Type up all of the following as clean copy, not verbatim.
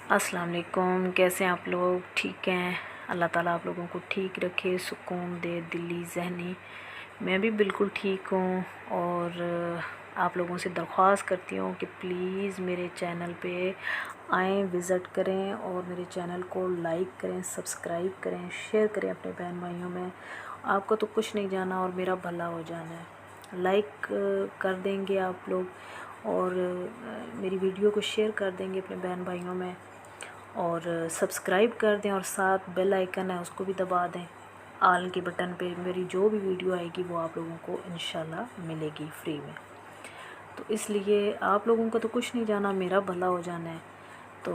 अस्सलाम वालेकुम। कैसे हैं आप लोग? ठीक हैं? अल्लाह ताला आप लोगों को ठीक रखे, सुकून दे दिली जहनी। मैं भी बिल्कुल ठीक हूँ और आप लोगों से दरख्वास्त करती हूँ कि प्लीज़ मेरे चैनल पे आएँ, विज़िट करें और मेरे चैनल को लाइक करें, सब्सक्राइब करें, शेयर करें अपने बहन भाइयों में। आपको तो कुछ नहीं जाना और मेरा भला हो जाना है। लाइक कर देंगे आप लोग और मेरी वीडियो को शेयर कर देंगे अपने बहन भाइयों में और सब्सक्राइब कर दें और साथ बेल आइकन है उसको भी दबा दें। आल के बटन पे मेरी जो भी वीडियो आएगी वो आप लोगों को इंशाल्लाह मिलेगी फ्री में। तो इसलिए आप लोगों का तो कुछ नहीं जाना, मेरा भला हो जाना है। तो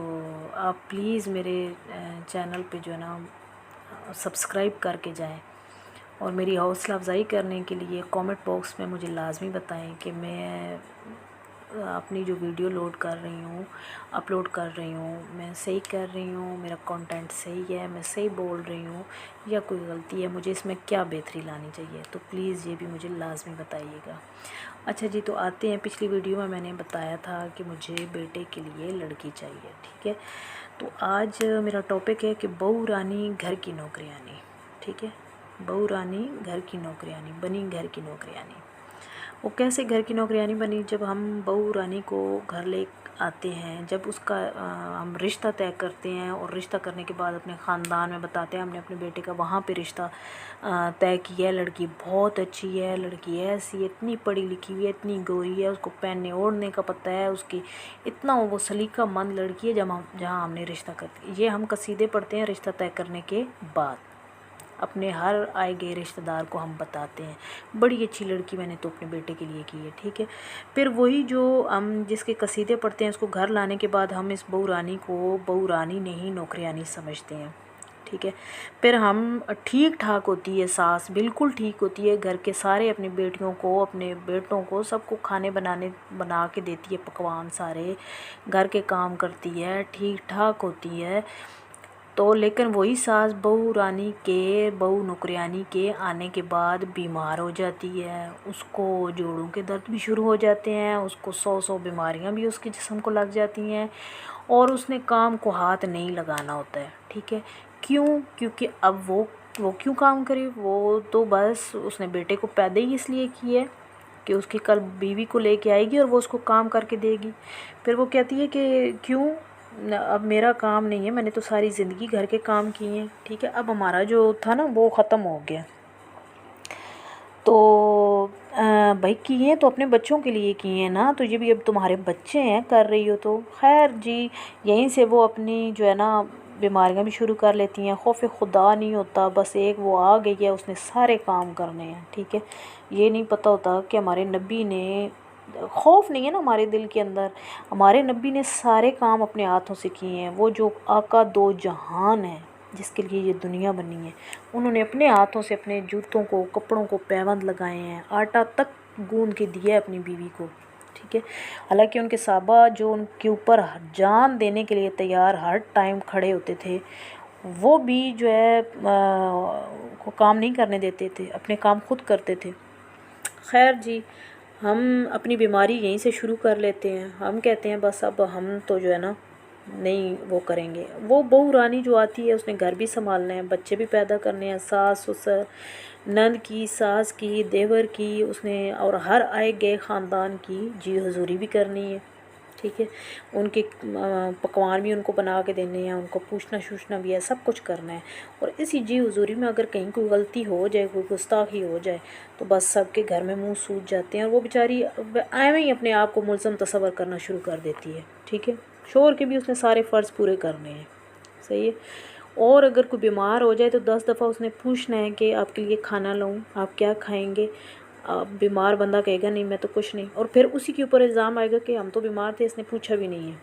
आप प्लीज़ मेरे चैनल पे जो है ना सब्सक्राइब करके जाएं और मेरी हौसला अफजाई करने के लिए कमेंट बॉक्स में मुझे लाजमी बताएं कि मैं अपनी जो वीडियो अपलोड कर रही हूँ मैं सही कर रही हूँ, मेरा कंटेंट सही है, मैं सही बोल रही हूँ या कोई गलती है, मुझे इसमें क्या बेहतरी लानी चाहिए। तो प्लीज़ ये भी मुझे लाजमी बताइएगा। अच्छा जी, तो आते हैं। पिछली वीडियो में मैंने बताया था कि मुझे बेटे के लिए लड़की चाहिए, ठीक है। तो आज मेरा टॉपिक है कि बहू रानी घर की नौकरियानी, ठीक है। बहू रानी घर की नौकरियानी बनी, घर की नौकरियानी। वो कैसे घर की नौकरियानी बनी? जब हम बहू रानी को घर ले आते हैं, जब उसका हम रिश्ता तय करते हैं और रिश्ता करने के बाद अपने ख़ानदान में बताते हैं हमने अपने बेटे का वहाँ पे रिश्ता तय किया है। लड़की बहुत अच्छी है, लड़की ऐसी है, इतनी पढ़ी लिखी हुई है, इतनी गोरी है, उसको पहनने ओढ़ने का पता है, उसकी इतना वो सलीकामंद लड़की है। जहाँ हमने रिश्ता करते, ये हम कसीदे पढ़ते हैं रिश्ता तय करने के बाद, अपने हर आए गए रिश्तेदार को हम बताते हैं बड़ी अच्छी लड़की मैंने तो अपने बेटे के लिए की है, ठीक है। फिर वही जो हम जिसके कसीदे पढ़ते हैं उसको घर लाने के बाद हम इस बहू रानी को बहू रानी नहीं नौकरियानी समझते हैं, ठीक है। फिर हम ठीक ठाक होती है सास, बिल्कुल ठीक होती है, घर के सारे अपनी बेटियों को अपने बेटों को सबको खाने बना के देती है, पकवान सारे घर के काम करती है, ठीक ठाक होती है। तो लेकिन वही सास बहू नौकरियानी के आने के बाद बीमार हो जाती है, उसको जोड़ों के दर्द भी शुरू हो जाते हैं, उसको 100 बीमारियां भी उसके जिस्म को लग जाती हैं और उसने काम को हाथ नहीं लगाना होता है, ठीक है। क्यों? क्योंकि अब वो क्यों काम करे? वो तो बस उसने बेटे को पैदा ही इसलिए की है कि उसकी कल बीवी को लेके आएगी और वो उसको काम करके देगी। फिर वो कहती है कि क्यों अब मेरा काम नहीं है, मैंने तो सारी ज़िंदगी घर के काम किए हैं, ठीक है। अब हमारा जो था ना वो ख़त्म हो गया। तो भाई किए हैं तो अपने बच्चों के लिए किए हैं ना, तो ये भी अब तुम्हारे बच्चे हैं, कर रही हो तो खैर जी। यहीं से वो अपनी जो है ना बीमारियां भी शुरू कर लेती हैं। खौफ खुदा नहीं होता, बस एक वो आ गई है, उसने सारे काम करने हैं, ठीक है। ये नहीं पता होता कि हमारे नबी ने, खौफ नहीं है ना हमारे दिल के अंदर, हमारे नबी ने सारे काम अपने हाथों से किए हैं। वो जो आका दो जहान है जिसके लिए ये दुनिया बनी है, उन्होंने अपने हाथों से अपने जूतों को कपड़ों को पैबंद लगाए हैं, आटा तक गूंद के दिया है अपनी बीवी को, ठीक है। हालांकि उनके साहबा जो उनके ऊपर जान देने के लिए तैयार हर टाइम खड़े होते थे, वो भी जो है को काम नहीं करने देते थे, अपने काम खुद करते थे। खैर जी, हम अपनी बीमारी यहीं से शुरू कर लेते हैं। हम कहते हैं बस अब हम तो जो है ना नहीं वो करेंगे। वो बहू रानी जो आती है उसने घर भी संभालना है, बच्चे भी पैदा करने हैं, सास ससुर नंद की, सास की, देवर की, उसने और हर आए गए ख़ानदान की जी हजूरी भी करनी है, ठीक है। उनके पकवान भी उनको बना के देने हैं, उनको पूछना शूछना भी है, सब कुछ करना है। और इसी जी हुजूरी में अगर कहीं कोई गलती हो जाए, कोई गुस्ताखी हो जाए, तो बस सबके घर में मुंह सूज जाते हैं और वो बेचारी ऐवें ही अपने आप को मुलज़म तस्वर करना शुरू कर देती है, ठीक है। शोहर के भी उसने सारे फ़र्ज़ पूरे करने हैं, सही है। और अगर कोई बीमार हो जाए तो 10 दफ़ा उसने पूछना है कि आपके लिए खाना लाऊं, आप क्या खाएंगे। बीमार बंदा कहेगा नहीं मैं तो कुछ नहीं, और फिर उसी के ऊपर इल्ज़ाम आएगा कि हम तो बीमार थे, इसने पूछा भी नहीं है,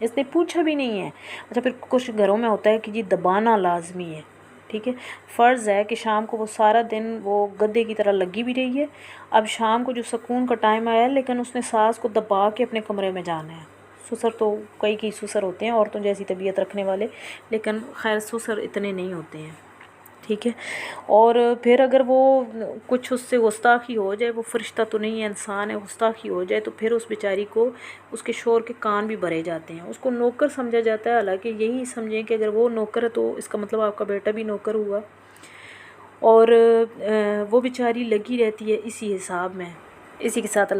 इसने पूछा भी नहीं है। अच्छा, फिर कुछ घरों में होता है कि जी दबाना लाजमी है, ठीक है। फ़र्ज़ है कि शाम को वो सारा दिन वो गद्दे की तरह लगी भी रही है। अब शाम को जो सुकून का टाइम आया है, लेकिन उसने सास को दबा के अपने कमरे में जाना है। ससुर तो कई ससुर होते हैं औरतों जैसी तबीयत रखने वाले, लेकिन खैर ससुर इतने नहीं होते हैं, ठीक है। और फिर अगर वो कुछ उससे गुस्ताखी हो जाए, वो फरिश्ता तो नहीं है, इंसान है, गुस्ताखी हो जाए तो फिर उस बेचारी को उसके शोहर के कान भी भरे जाते हैं, उसको नौकर समझा जाता है। हालांकि यही समझें कि अगर वो नौकर है तो इसका मतलब आपका बेटा भी नौकर हुआ। और वो बेचारी लगी रहती है इसी हिसाब में। इसी के साथ